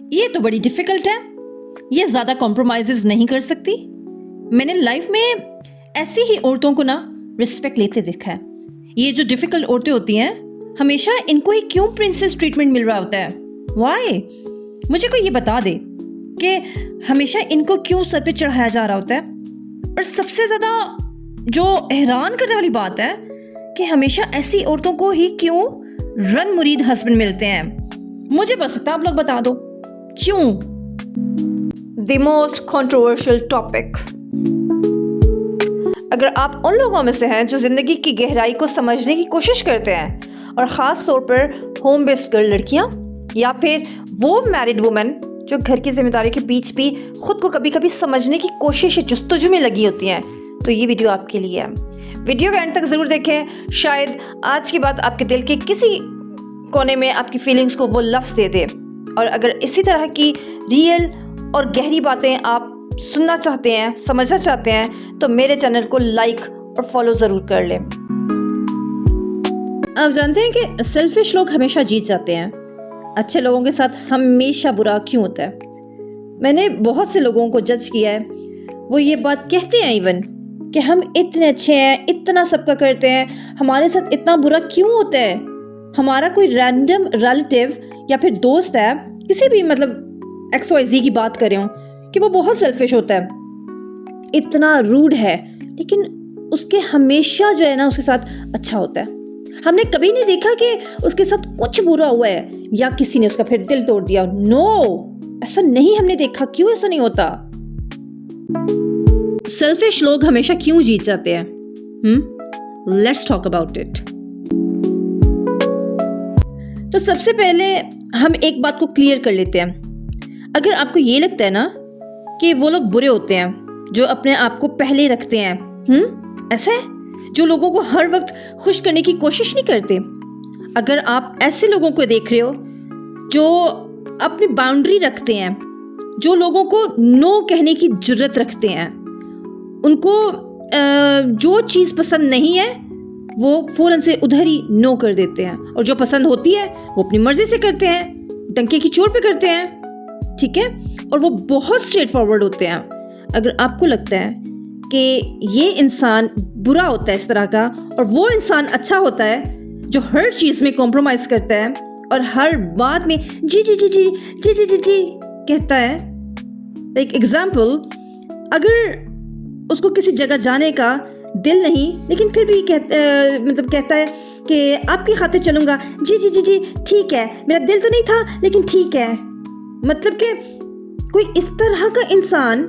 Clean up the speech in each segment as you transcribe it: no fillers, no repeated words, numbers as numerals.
ये तो बड़ी डिफिकल्ट है, ये ज़्यादा कॉम्प्रोमाइज़ नहीं कर सकती। मैंने लाइफ में ऐसी ही औरतों को ना रिस्पेक्ट लेते देखा है। ये जो डिफिकल्ट औरतें होती हैं, हमेशा इनको ही क्यों प्रिंसेस ट्रीटमेंट मिल रहा होता है? व्हाई? मुझे कोई ये बता दे कि हमेशा इनको क्यों सर पे चढ़ाया जा रहा होता है। और सबसे ज़्यादा जो हैरान करने वाली बात है कि हमेशा ऐसी औरतों को ही क्यों रन मुरीद हस्बैंड मिलते हैं। मुझे बस सकता आप लोग बता दो क्यों। The most controversial topic. अगर आप उन लोगों में से हैं जो जिंदगी की गहराई को समझने की कोशिश करते हैं, और ख़ास तौर पर होम बेस्ड गर्ल लड़कियां, या फिर वो मैरिड वुमेन जो घर की जिम्मेदारी के बीच भी खुद को कभी कभी समझने की कोशिश जस्तजू में लगी होती हैं, तो ये वीडियो आपके लिए है। वीडियो के एंड तक ज़रूर देखें, शायद आज की बात आपके दिल के किसी कोने में आपकी फीलिंग्स को वो लफ्ज़ दे दे। और अगर इसी तरह की रियल और गहरी बातें आप सुनना चाहते हैं, समझना चाहते हैं, तो मेरे चैनल को लाइक और फॉलो ज़रूर कर लें। आप जानते हैं कि सेल्फिश लोग हमेशा जीत जाते हैं। अच्छे लोगों के साथ हमेशा बुरा क्यों होता है? मैंने बहुत से लोगों को जज किया है, वो ये बात कहते हैं इवन कि हम इतने अच्छे हैं, इतना सबका करते हैं, हमारे साथ इतना बुरा क्यों होता है? हमारा कोई रैंडम रिलेटिव या फिर दोस्त है, किसी भी मतलब XYZ की बात कर रहे हो, कि वो बहुत सेल्फिश होता है, इतना रूड है, लेकिन उसके हमेशा जो है ना उसके साथ अच्छा होता है। हमने कभी नहीं देखा कि उसके साथ कुछ बुरा हुआ है या किसी ने उसका फिर दिल तोड़ दिया। नो, ऐसा नहीं हमने देखा। क्यों ऐसा नहीं होता? सेल्फिश लोग हमेशा क्यों जीत जाते हैं? Let's talk about it. तो सबसे पहले हम एक बात को क्लियर कर लेते हैं। अगर आपको ये लगता है ना कि वो लोग बुरे होते हैं जो अपने आप को पहले रखते हैं, ऐसा है, जो लोगों को हर वक्त खुश करने की कोशिश नहीं करते, अगर आप ऐसे लोगों को देख रहे हो जो अपनी बाउंड्री रखते हैं, जो लोगों को नो कहने की जुर्रत रखते हैं, उनको जो चीज़ पसंद नहीं है वो फौरन से उधर ही नो कर देते हैं, और जो पसंद होती है वो अपनी मर्जी से करते हैं, डंके की चोट पे करते हैं, ठीक है, और वो बहुत स्ट्रेट फॉरवर्ड होते हैं। अगर आपको लगता है कि ये इंसान बुरा होता है इस तरह का, और वो इंसान अच्छा होता है जो हर चीज़ में कॉम्प्रोमाइज़ करता है और हर बात में जी जी जी जी जी जी जी जी कहता है। एक एग्जाम्पल, अगर उसको किसी जगह जाने का दिल नहीं, लेकिन फिर भी कहता है कि आपकी खातिर चलूँगा, जी जी जी जी ठीक है, मेरा दिल तो नहीं था लेकिन ठीक है। मतलब कि कोई इस तरह का इंसान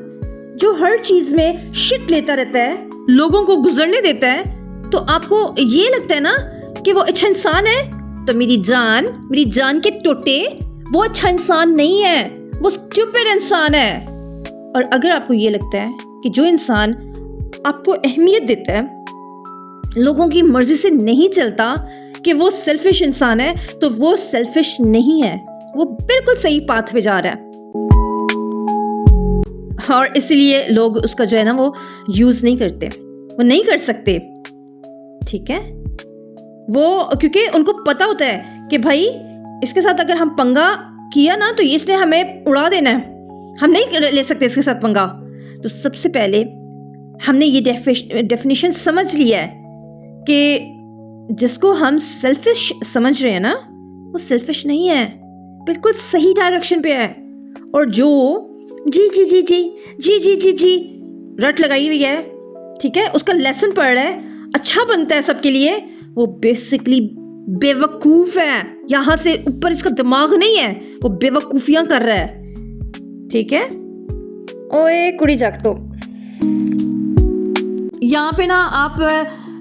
जो हर चीज में शिट लेता रहता है, लोगों को गुजरने देता है, तो आपको ये लगता है ना कि वो अच्छा इंसान है? तो मेरी जान के टोटे, वो अच्छा इंसान नहीं है, वो स्टूपिड इंसान है। और अगर आपको ये लगता है कि जो इंसान आपको अहमियत देता है, लोगों की मर्जी से नहीं चलता, कि वो सेल्फिश इंसान है, तो वो सेल्फिश नहीं है, वो बिल्कुल सही पाथ पे जा रहा है। और इसलिए लोग उसका जो है ना वो यूज नहीं करते, वो नहीं कर सकते, ठीक है, वो क्योंकि उनको पता होता है कि भाई इसके साथ अगर हम पंगा किया ना तो इसने हमें उड़ा देना है, हम नहीं ले सकते इसके साथ पंगा। तो सबसे पहले हमने ये डेफिनेशन समझ लिया है कि जिसको हम सेल्फिश समझ रहे हैं ना, वो सेल्फिश नहीं है, बिल्कुल सही डायरेक्शन पे है। और जो जी जी जी जी जी जी जी जी रट लगाई हुई है, ठीक है, उसका लेसन पढ़ रहा है, अच्छा बनता है सबके लिए, वो बेसिकली बेवकूफ़ है। यहाँ से ऊपर इसका दिमाग नहीं है, वो बेवकूफ़ियाँ कर रहा है, ठीक है। ओए कुड़ी जाग, तो यहाँ पे ना आप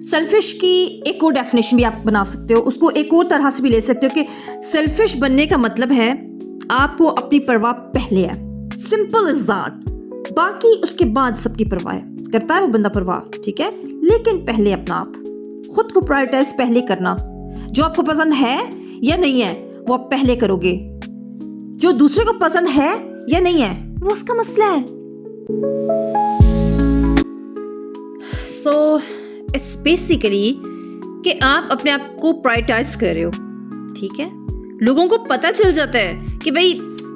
सेल्फिश की एक और डेफिनेशन भी आप बना सकते हो, उसको एक और तरह से भी ले सकते हो कि सेल्फिश बनने का मतलब है आपको अपनी परवाह पहले है, सिंपल इज दैट। बाकी उसके बाद सबकी परवाह करता है वो बंदा परवाह, ठीक है, लेकिन पहले अपना आप खुद को प्रायोरिटाइज पहले करना। जो आपको पसंद है या नहीं है वो आप पहले करोगे, जो दूसरे को पसंद है या नहीं है वो उसका मसला है। सो इट्स बेसिकली कि आप अपने आप को प्रायोरिटाइज कर रहे हो, ठीक है। लोगों को पता चल जाता है कि भाई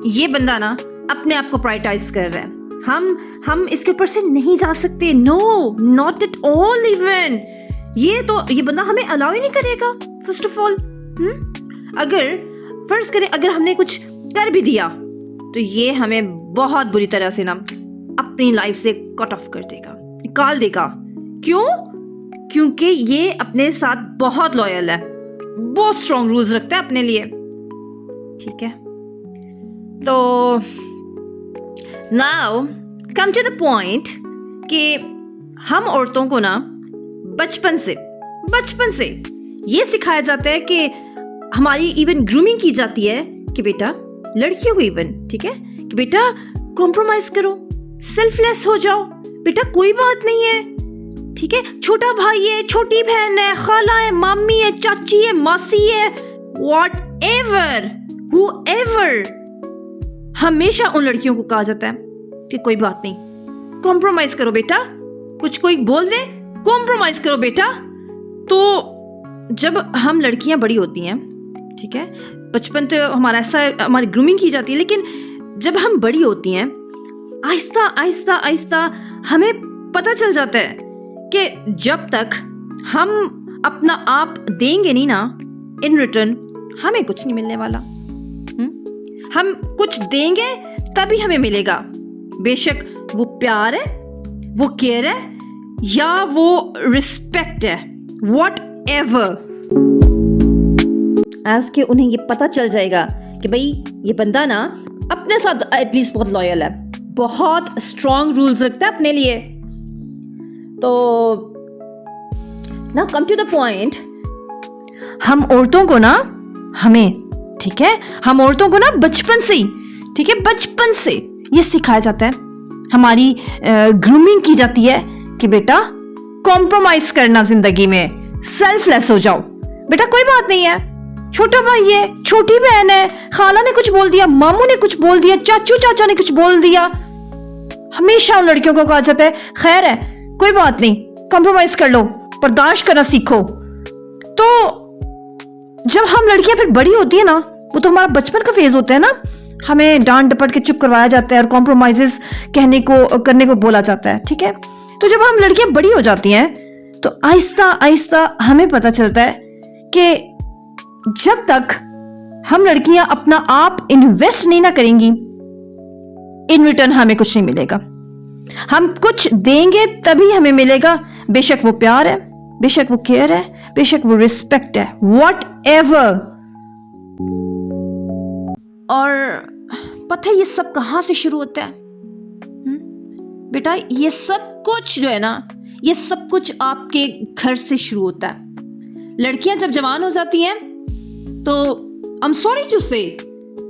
ये बंदा ना अपने आप को प्रायोरिटाइज कर रहा है, हम इसके ऊपर से नहीं जा सकते, no not at all even. ये बंदा हमें अलाउ ही नहीं करेगा फर्स्ट ऑफ ऑल। अगर फर्ज करें अगर हमने कुछ कर भी दिया तो ये हमें बहुत बुरी तरह से ना अपनी लाइफ से कट ऑफ कर देगा, निकाल देगा। क्यों? क्योंकि ये अपने साथ बहुत लॉयल है, बहुत स्ट्रॉन्ग रूल्स रखता है अपने लिए, ठीक है। तो now come to the point कि हम औरतों को ना बचपन से ये सिखाया जाता है कि हमारी इवन ग्रूमिंग की जाती है कि बेटा, लड़कियों को इवन, ठीक है, कि बेटा कॉम्प्रोमाइज करो, सेल्फलेस हो जाओ, बेटा कोई बात नहीं है, ठीक है, छोटा भाई है, छोटी बहन है, खाला है, मामी है, चाची है, मासी है, व्हाटएवर, हूएवर, हमेशा उन लड़कियों को कहा जाता है कि कोई बात नहीं, कॉम्प्रोमाइज करो बेटा, कुछ कोई बोल दे कॉम्प्रोमाइज करो बेटा। तो जब हम लड़कियां बड़ी होती हैं, ठीक है, बचपन तो हमारा ऐसा हमारी ग्रूमिंग की जाती है, लेकिन जब हम बड़ी होती हैं आहिस्ता आहिस्ता आहिस्ता हमें पता चल जाता है कि जब तक हम अपना आप देंगे नहीं ना, इन रिटर्न हमें कुछ नहीं मिलने वाला। हम कुछ देंगे तभी हमें मिलेगा, बेशक वो प्यार है, वो केयर है, या वो रिस्पेक्ट है, व्हाटएवर। एज के उन्हें ये पता चल जाएगा कि भाई ये बंदा ना अपने साथ एटलीस्ट बहुत लॉयल है, बहुत स्ट्रॉन्ग रूल्स रखता है अपने लिए। तो ना कम टू द पॉइंट, हम औरतों को ना हमें, ठीक है, हम औरतों को ना बचपन से ही, ठीक है, बचपन से ये सिखाया जाता है, हमारी ग्रूमिंग की जाती है कि बेटा कॉम्प्रोमाइज करना जिंदगी में, सेल्फलेस हो जाओ, बेटा कोई बात नहीं है, छोटा भाई है, छोटी बहन है, खाला ने कुछ बोल दिया, मामू ने कुछ बोल दिया, चाचू चाचा ने कुछ बोल दिया, हमेशा उन लड़कियों को कहा जाता है खैर है, कोई बात नहीं, कॉम्प्रोमाइज कर लो, बर्दाश्त करना सीखो। तो जब हम लड़कियां फिर बड़ी होती है ना, वो तो हमारा बचपन का फेज होता है ना, हमें डांट डपट के चुप करवाया जाता है और कॉम्प्रोमाइजेस करने को बोला जाता है, ठीक है। तो जब हम लड़कियां बड़ी हो जाती हैं तो आहिस्ता आहिस्ता हमें पता चलता है कि जब तक हम लड़कियां अपना आप इन्वेस्ट नहीं ना करेंगी, इन रिटर्न हमें कुछ नहीं मिलेगा। हम कुछ देंगे तभी हमें मिलेगा, बेशक वो प्यार है, बेशक वो केयर है, बेशक वो रिस्पेक्ट है, व्हाटएवर। और पता है ये सब कहां से शुरू होता है? बेटा ये सब कुछ जो है ना, ये सब कुछ आपके घर से शुरू होता है। लड़कियां जब जवान हो जाती हैं तो आई एम सॉरी टू से,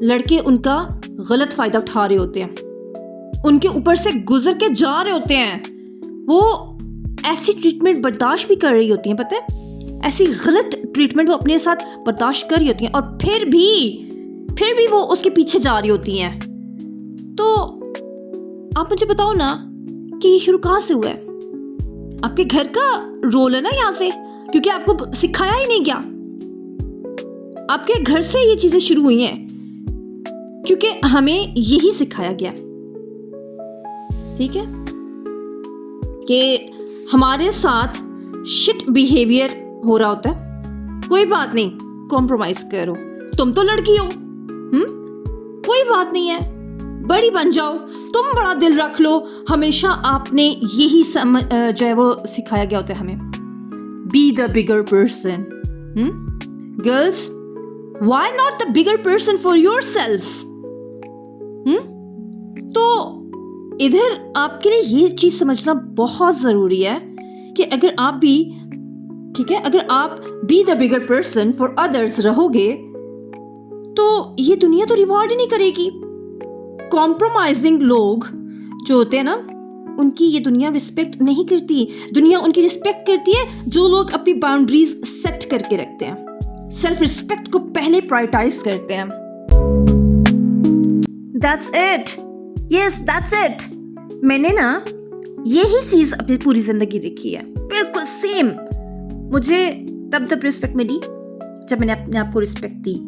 लड़के उनका गलत फायदा उठा रहे होते हैं, उनके ऊपर से गुजर के जा रहे होते हैं, वो ऐसी ट्रीटमेंट बर्दाश्त भी कर रही होती हैं, पता है, ऐसी गलत ट्रीटमेंट वो अपने साथ बर्दाश्त कर रही होती हैं, और फिर भी वो उसके पीछे जा रही होती हैं। तो आप मुझे बताओ ना कि ये शुरू कहां से हुआ है? आपके घर का रोल है ना यहाँ से, क्योंकि आपको सिखाया ही नहीं गया। आपके घर से ये चीजें शुरू हुई हैं क्योंकि हमें यही सिखाया गया, ठीक है, कि हमारे साथ शिट बिहेवियर हो रहा होता है, कोई बात नहीं, कॉम्प्रोमाइज करो, तुम तो लड़की हो, कोई बात नहीं है, बड़ी बन जाओ, तुम बड़ा दिल रख लो। हमेशा आपने यही जो है वो सिखाया गया होता है हमें, be the bigger person. Girls, why not the bigger person for yourself? तो इधर आपके लिए ये चीज समझना बहुत जरूरी है कि अगर आप भी, ठीक है, अगर आप be the bigger person for others रहोगे तो ये दुनिया तो रिवॉर्ड ही नहीं करेगी। कॉम्प्रोमाइजिंग लोग जो होते हैं ना, उनकी ये दुनिया रिस्पेक्ट नहीं करती। दुनिया उनकी रिस्पेक्ट करती है जो लोग अपनी बाउंड्रीज सेट करके रखते हैं, सेल्फ रिस्पेक्ट को पहले प्रायोरिटाइज करते हैं। That's it, yes that's it. मैंने ना यही चीज अपनी पूरी जिंदगी देखी है, बिल्कुल सेम। मुझे तब रिस्पेक्ट मिली जब मैंने अपने आप को रिस्पेक्ट दी,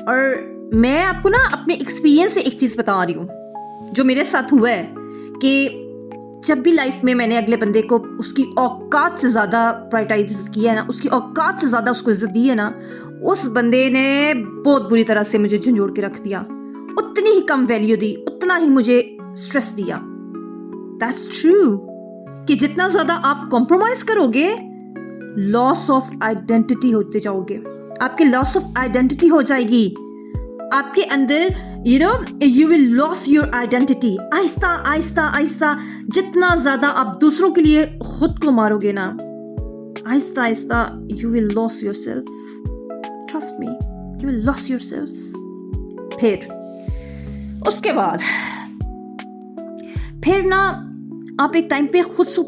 और मैं आपको ना अपने एक्सपीरियंस से एक चीज़ बता रही हूँ जो मेरे साथ हुआ है कि जब भी लाइफ में मैंने अगले बंदे को उसकी औकात से ज़्यादा प्रायोरिटाइज किया है ना, उसकी औकात से ज़्यादा उसको इज्जत दी है ना, उस बंदे ने बहुत बुरी तरह से मुझे झंझोड़ के रख दिया। उतनी ही कम वैल्यू दी, उतना ही मुझे स्ट्रेस दिया। दैट्स ट्रू कि जितना ज़्यादा आप कॉम्प्रोमाइज करोगे, लॉस ऑफ आइडेंटिटी होते जाओगे। आपकी लॉस ऑफ आइडेंटिटी हो जाएगी आपके अंदर। you will lose your identity। Aahista Aahista Aahista जितना ज्यादा आप दूसरों के लिए खुद को मारोगे ना, Aahista Aahista you will lose yourself। trust me, you will lose yourself। फिर उसके बाद फिर ना आप एक टाइम पे खुद से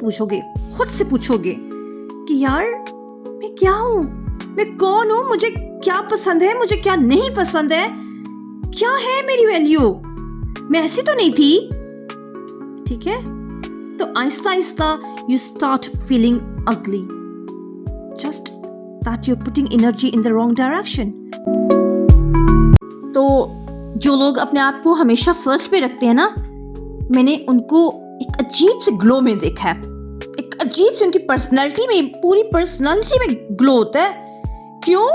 पूछोगे कि यार मैं क्या हूं, मैं कौन हूं, मुझे क्या पसंद है, मुझे क्या नहीं पसंद है, क्या है मेरी वैल्यू, मैं ऐसी तो नहीं थी। ठीक है, तो आहिस्ता आहिस्ता you start feeling ugly, just that you are putting energy in the wrong direction. तो जो लोग अपने आप को हमेशा फर्स्ट पे रखते हैं ना, मैंने उनको एक अजीब से ग्लो में देखा है, एक अजीब से उनकी पर्सनैलिटी में, पूरी पर्सनैलिटी में ग्लो होता है। क्यों?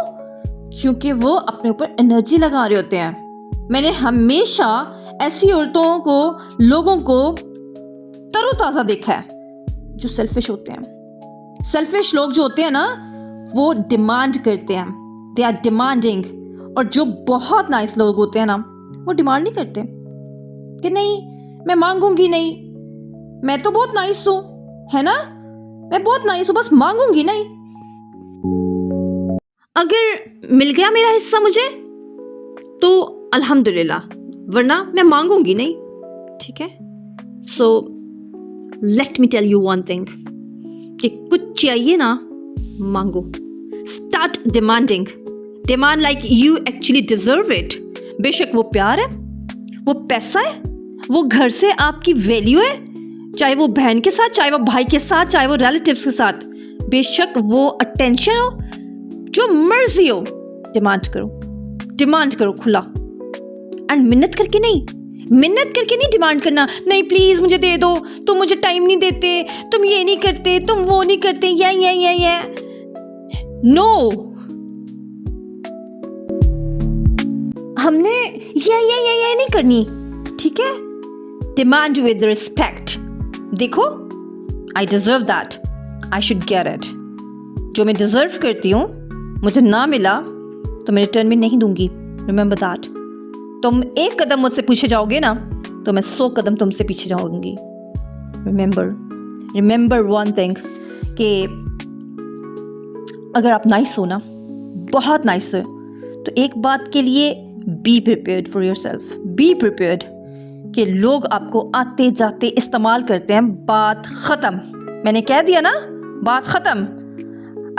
क्योंकि वो अपने ऊपर एनर्जी लगा रहे होते हैं। मैंने हमेशा ऐसी औरतों को, लोगों को तरोताज़ा देखा है जो सेल्फिश होते हैं। सेल्फिश लोग जो होते हैं ना, वो डिमांड करते हैं, दे आर डिमांडिंग। और जो बहुत नाइस लोग होते हैं ना, वो डिमांड नहीं करते कि नहीं मैं मांगूंगी नहीं, मैं तो बहुत नाइस हूं, है ना, मैं बहुत नाइस हूं, बस मांगूंगी नहीं। अगर मिल गया मेरा हिस्सा मुझे तो अल्हम्दुलिल्लाह, वरना मैं मांगूंगी नहीं। ठीक है, so let me tell you one thing कि कुछ चाहिए ना, मांगो। Start demanding, demand like you actually deserve it. बेशक वो प्यार है, वो पैसा है, वो घर से आपकी वैल्यू है, चाहे वो बहन के साथ, चाहे वो भाई के साथ, चाहे वो रिलेटिव्स के साथ, बेशक वो अटेंशन हो, जो मर्जी हो, डिमांड करो खुला। एंड मिन्नत करके नहीं डिमांड करना, नहीं प्लीज मुझे दे दो, तुम मुझे टाइम नहीं देते, तुम ये नहीं करते, तुम वो नहीं करते, ये नो। हमने ये नहीं करनी। ठीक है, डिमांड विद रिस्पेक्ट। देखो, I deserve that, I should get it. जो मैं डिजर्व करती हूँ, मुझे ना मिला तो मैं रिटर्न में नहीं दूंगी। Remember that. तुम एक कदम मुझसे पीछे जाओगे ना, तो मैं 100 कदम तुमसे पीछे जाऊंगी। रिमेंबर वन थिंग कि अगर आप नाइस हो ना, बहुत नाइस हो, तो एक बात के लिए be prepared for yourself. Be prepared कि लोग आपको आते जाते इस्तेमाल करते हैं। बात खत्म। मैंने कह दिया ना, बात खत्म।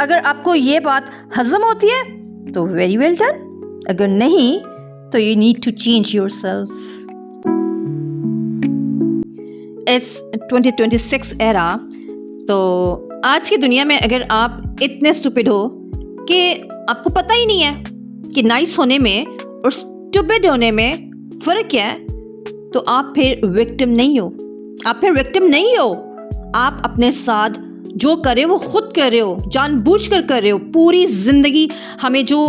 अगर आपको ये बात हजम होती है तो वेरी वेल डन, अगर नहीं तो you need to change yourself. इस 2026 एरा, तो आज की दुनिया में अगर आप इतने स्टूपिड हो कि आपको पता ही नहीं है कि नाइस होने में और स्टूपिड होने में फ़र्क क्या है, तो आप फिर विक्टिम नहीं हो। आप अपने साथ जो कर रहे हो वो खुद कर रहे हो, जानबूझकर कर रहे हो। पूरी जिंदगी हमें जो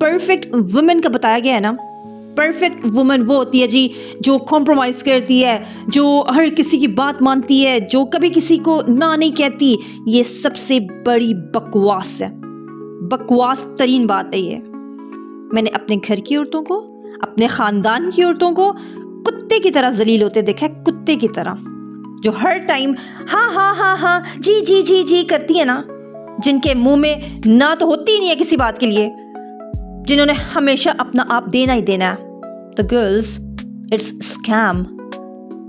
परफेक्ट वुमेन का बताया गया है ना, परफेक्ट वुमेन वो होती है जी जो कॉम्प्रोमाइज़ करती है, जो हर किसी की बात मानती है, जो कभी किसी को ना नहीं कहती। ये सबसे बड़ी बकवास है, बकवास तरीन बात है ये। मैंने अपने घर की औरतों को, अपने ख़ानदान की औरतों को कुत्ते की तरह जलील होते देखा है, कुत्ते की तरह, जो हर टाइम हाँ जी करती है ना, जिनके मुंह में ना तो होती ही नहीं है किसी बात के लिए, जिन्होंने हमेशा अपना आप देना ही देना है। तो girls, it's scam,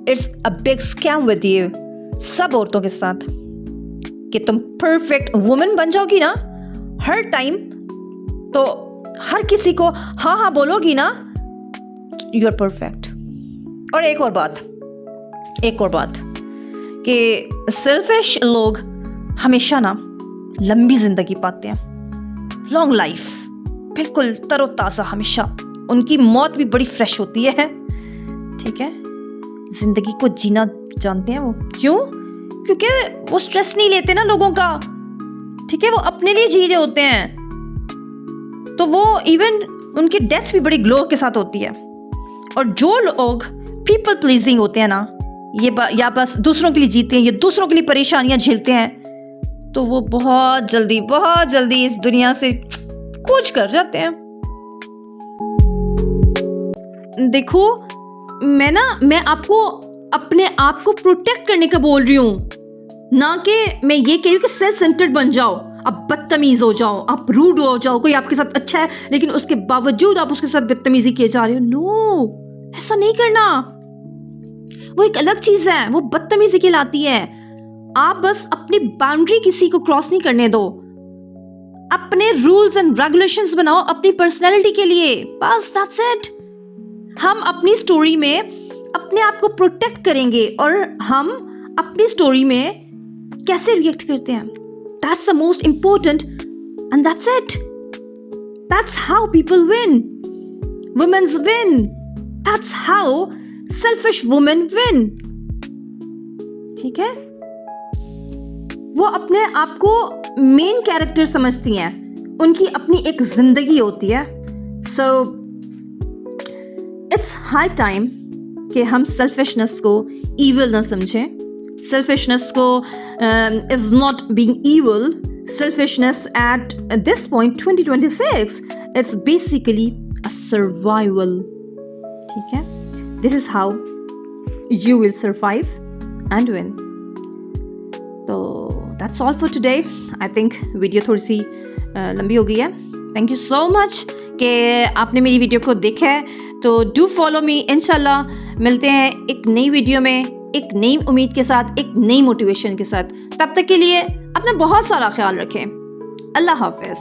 it's a big scam with you, सब औरतों के साथ, कि तुम परफेक्ट वुमेन बन जाओगी ना हर टाइम, तो हर किसी को हाँ बोलोगी ना, यू आर परफेक्ट। और एक और बात कि सेल्फिश लोग हमेशा ना लंबी जिंदगी पाते हैं, लॉन्ग लाइफ, बिल्कुल तरोताज़ा, हमेशा उनकी मौत भी बड़ी फ्रेश होती है, ठीक है। जिंदगी को जीना जानते हैं वो। क्यों? क्योंकि वो स्ट्रेस नहीं लेते ना लोगों का, ठीक है। वो अपने लिए जी रहे होते हैं, तो वो इवन उनकी डेथ भी बड़ी ग्लो के साथ होती है। और जो लोग पीपल प्लीजिंग होते हैं ना, या बस दूसरों के लिए जीते हैं, या दूसरों के लिए परेशानियां झेलते हैं, तो वो बहुत जल्दी इस दुनिया से कूच कर जाते हैं। देखो, मैं आपको अपने आप को प्रोटेक्ट करने का बोल रही हूँ, ना कि मैं ये कह रही हूँ कि सेल्फ सेंटर्ड बन जाओ, आप बदतमीज हो जाओ, आप रूड हो जाओ। कोई आपके साथ अच्छा है लेकिन उसके बावजूद आप उसके साथ बदतमीजी किए जा रहे हो। नो, ऐसा नहीं करना। वो एक अलग चीज है, वो बदतमीजी कहलाती है। आप बस अपनी बाउंड्री किसी को क्रॉस नहीं करने दो। अपने रूल्स एंड रेगुलेशंस बनाओ अपनी पर्सनैलिटी के लिए, बस दैट्स इट। हम अपनी स्टोरी में अपने आप को प्रोटेक्ट करेंगे और हम अपनी स्टोरी में कैसे रिएक्ट करते हैं, that's the most important, and that's it. That's how people win, women's win, that's how selfish women win, ठीक है। वो अपने आप को मेन कैरेक्टर समझती हैं, उनकी अपनी एक जिंदगी होती है। सो इट्स हाई टाइम कि हम सेल्फिशनेस को इविल न समझें। सेल्फिशनेस को is not being evil. Selfishness at this point 2026 it's basically a survival, ठीक है। This is how you will survive and win. तो that's all for today. I think video थोड़ी सी लंबी हो गई है। थैंक यू सो मच कि आपने मेरी वीडियो को देखा है। तो डू फॉलो मी। इंशाल्लाह मिलते हैं एक नई वीडियो में, एक नई उम्मीद के साथ, एक नई मोटिवेशन के साथ। तब तक के लिए अपना बहुत सारा ख्याल रखें। अल्लाह हाफिज़।